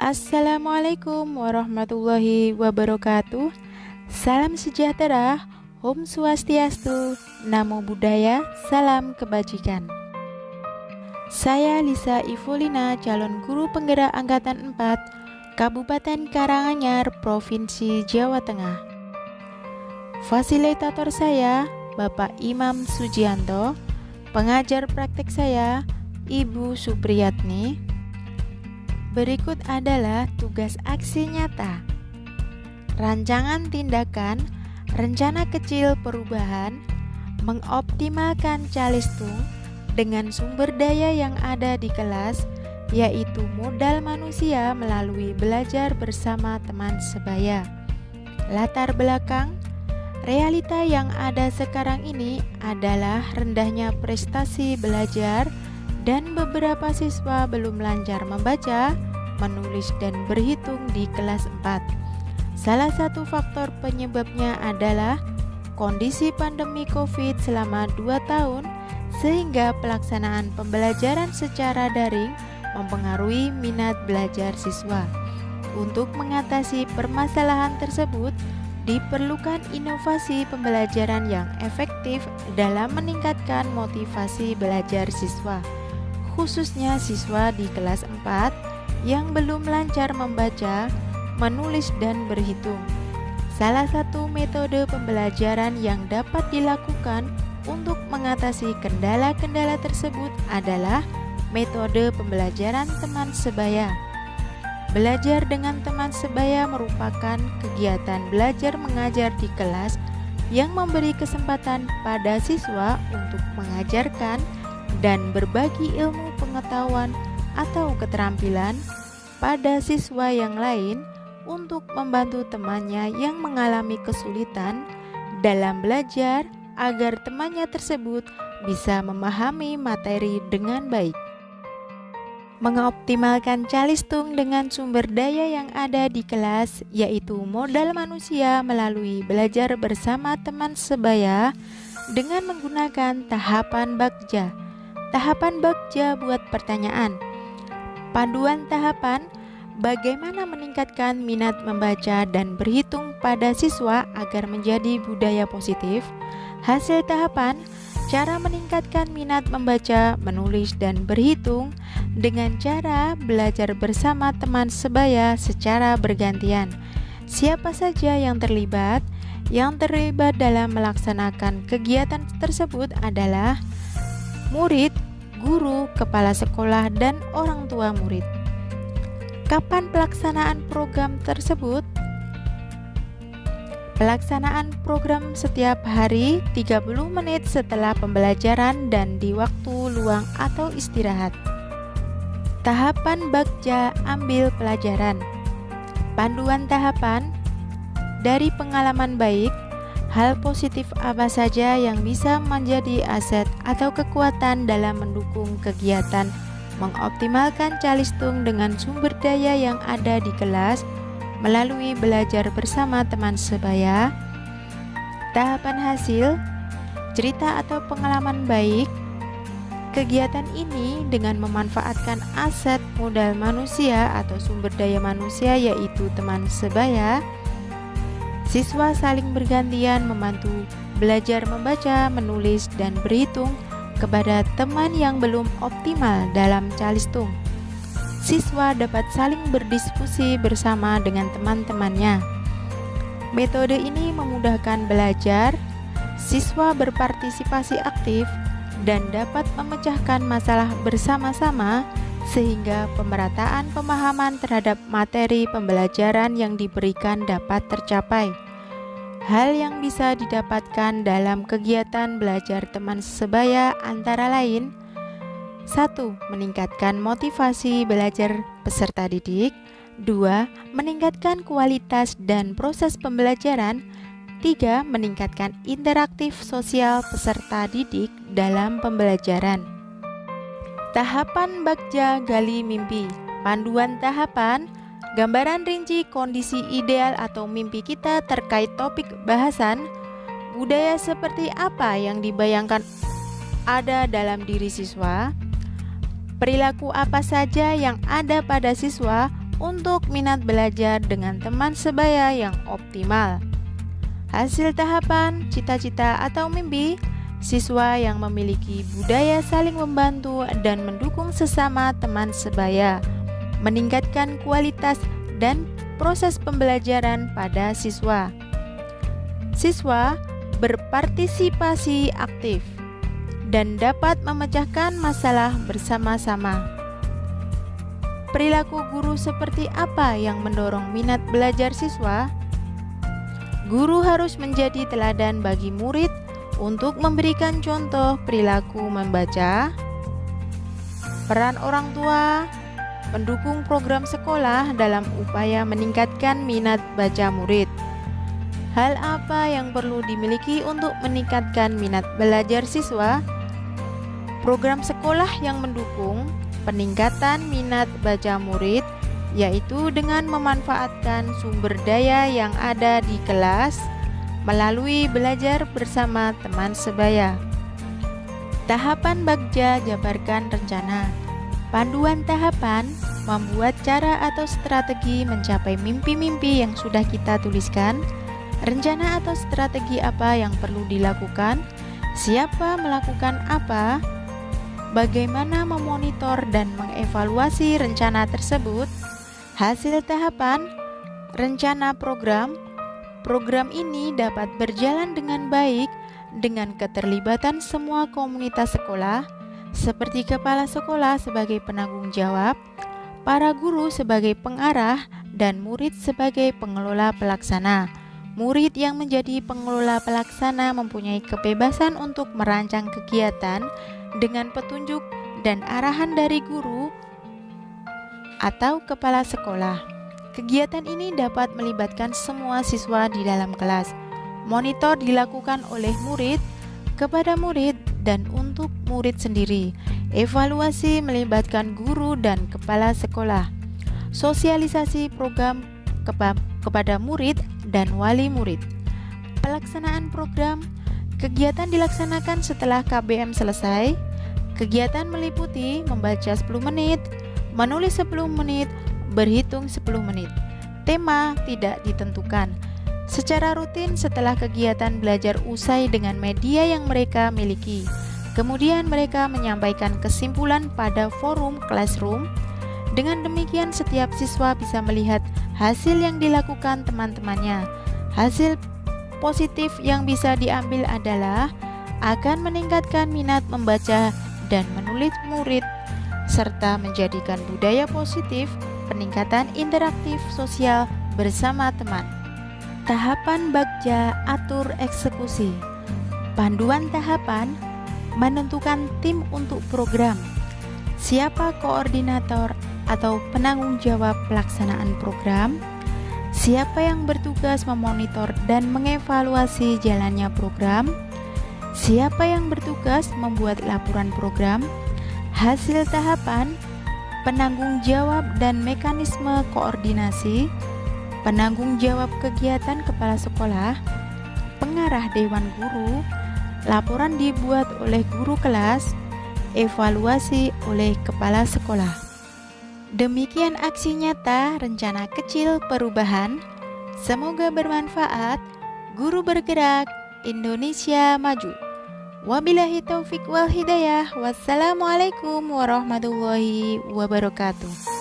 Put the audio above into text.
Assalamualaikum warahmatullahi wabarakatuh. Salam sejahtera, Om Swastiastu, Namo Buddhaya, Salam Kebajikan. Saya Lisa Ivolina, calon guru penggerak Angkatan 4, Kabupaten Karanganyar, Provinsi Jawa Tengah. Fasilitator saya, Bapak Imam Sujianto. Pengajar praktek saya, Ibu Supriyatni. Berikut adalah tugas aksi nyata. Rancangan tindakan, rencana kecil perubahan, mengoptimalkan calistung dengan sumber daya yang ada di kelas, yaitu modal manusia melalui belajar bersama teman sebaya. Latar belakang, realita yang ada sekarang ini adalah rendahnya prestasi belajar dan beberapa siswa belum lancar membaca, menulis, dan berhitung di kelas 4. Salah satu faktor penyebabnya adalah kondisi pandemi COVID selama 2 tahun, sehingga pelaksanaan pembelajaran secara daring mempengaruhi minat belajar siswa. Untuk mengatasi permasalahan tersebut, diperlukan inovasi pembelajaran yang efektif dalam meningkatkan motivasi belajar siswa, khususnya siswa di kelas 4 yang belum lancar membaca, menulis, dan berhitung. Salah satu metode pembelajaran yang dapat dilakukan untuk mengatasi kendala-kendala tersebut adalah metode pembelajaran teman sebaya. Belajar dengan teman sebaya merupakan kegiatan belajar mengajar di kelas yang memberi kesempatan pada siswa untuk mengajarkan dan berbagi ilmu pengetahuan atau keterampilan pada siswa yang lain untuk membantu temannya yang mengalami kesulitan dalam belajar agar temannya tersebut bisa memahami materi dengan baik. Mengoptimalkan calistung dengan sumber daya yang ada di kelas, yaitu modal manusia melalui belajar bersama teman sebaya dengan menggunakan tahapan bagja. Tahapan bagja buat pertanyaan. Panduan tahapan, bagaimana meningkatkan minat membaca dan berhitung pada siswa agar menjadi budaya positif. Hasil tahapan, cara meningkatkan minat membaca, menulis, dan berhitung dengan cara belajar bersama teman sebaya secara bergantian. Siapa saja yang terlibat? Yang terlibat dalam melaksanakan kegiatan tersebut adalah murid, guru, kepala sekolah, dan orang tua murid. Kapan pelaksanaan program tersebut? Pelaksanaan program setiap hari 30 menit setelah pembelajaran dan di waktu luang atau istirahat. Tahapan bagja ambil pelajaran. Panduan tahapan, dari pengalaman baik, hal positif apa saja yang bisa menjadi aset atau kekuatan dalam mendukung kegiatan mengoptimalkan calistung dengan sumber daya yang ada di kelas melalui belajar bersama teman sebaya. Tahapan hasil, cerita atau pengalaman baik. Kegiatan ini dengan memanfaatkan aset modal manusia atau sumber daya manusia, yaitu teman sebaya. Siswa saling bergantian membantu belajar membaca, menulis, dan berhitung kepada teman yang belum optimal dalam calistung. Siswa dapat saling berdiskusi bersama dengan teman-temannya. Metode ini memudahkan belajar, siswa berpartisipasi aktif, dan dapat memecahkan masalah bersama-sama sehingga pemerataan pemahaman terhadap materi pembelajaran yang diberikan dapat tercapai. Hal yang bisa didapatkan dalam kegiatan belajar teman sebaya antara lain: 1. Meningkatkan motivasi belajar peserta didik. 2. Meningkatkan kualitas dan proses pembelajaran. 3. Meningkatkan interaktif sosial peserta didik dalam pembelajaran. Tahapan bagja gali mimpi. Panduan tahapan, gambaran rinci kondisi ideal atau mimpi kita terkait topik bahasan. Budaya seperti apa yang dibayangkan ada dalam diri siswa? Perilaku apa saja yang ada pada siswa untuk minat belajar dengan teman sebaya yang optimal. Hasil tahapan, cita-cita atau mimpi, siswa yang memiliki budaya saling membantu dan mendukung sesama teman sebaya, meningkatkan kualitas dan proses pembelajaran pada siswa. Siswa berpartisipasi aktif dan dapat memecahkan masalah bersama-sama. Perilaku guru seperti apa yang mendorong minat belajar siswa? Guru harus menjadi teladan bagi murid untuk memberikan contoh perilaku membaca. Peran orang tua mendukung program sekolah dalam upaya meningkatkan minat baca murid. Hal apa yang perlu dimiliki untuk meningkatkan minat belajar siswa? Program sekolah yang mendukung peningkatan minat baca murid, yaitu dengan memanfaatkan sumber daya yang ada di kelas melalui belajar bersama teman sebaya. Tahapan Bagja jabarkan rencana. Panduan tahapan membuat cara atau strategi mencapai mimpi-mimpi yang sudah kita tuliskan. Rencana atau strategi apa yang perlu dilakukan? Siapa melakukan apa? Bagaimana memonitor dan mengevaluasi rencana tersebut? Hasil tahapan, rencana program. Program ini dapat berjalan dengan baik dengan keterlibatan semua komunitas sekolah, seperti kepala sekolah sebagai penanggung jawab, para guru sebagai pengarah, dan murid sebagai pengelola pelaksana. Murid yang menjadi pengelola pelaksana mempunyai kebebasan untuk merancang kegiatan dengan petunjuk dan arahan dari guru atau kepala sekolah. Kegiatan ini dapat melibatkan semua siswa di dalam kelas. Monitor dilakukan oleh murid kepada murid dan untuk murid sendiri. Evaluasi melibatkan guru dan kepala sekolah. Sosialisasi program kepada murid dan wali murid. Pelaksanaan program. Kegiatan dilaksanakan setelah KBM selesai. Kegiatan meliputi membaca 10 menit, menulis 10 menit, berhitung 10 menit. Tema tidak ditentukan. Secara rutin setelah kegiatan belajar usai dengan media yang mereka miliki. Kemudian mereka menyampaikan kesimpulan pada forum classroom. Dengan demikian setiap siswa bisa melihat hasil yang dilakukan teman-temannya. Hasil positif yang bisa diambil adalah akan meningkatkan minat membaca dan menulis murid, serta menjadikan budaya positif, peningkatan interaktif sosial bersama teman. Tahapan Bagja atur eksekusi. Panduan tahapan menentukan tim untuk program. Siapa koordinator atau penanggung jawab pelaksanaan program? Siapa yang bertugas memonitor dan mengevaluasi jalannya program? Siapa yang bertugas membuat laporan program? Hasil tahapan, penanggung jawab dan mekanisme koordinasi, penanggung jawab kegiatan kepala sekolah, pengarah dewan guru, laporan dibuat oleh guru kelas, evaluasi oleh kepala sekolah. Demikian aksi nyata rencana kecil perubahan. Semoga bermanfaat. Guru bergerak, Indonesia maju. Wabillahi taufik wal hidayah. Wassalamualaikum warahmatullahi wabarakatuh.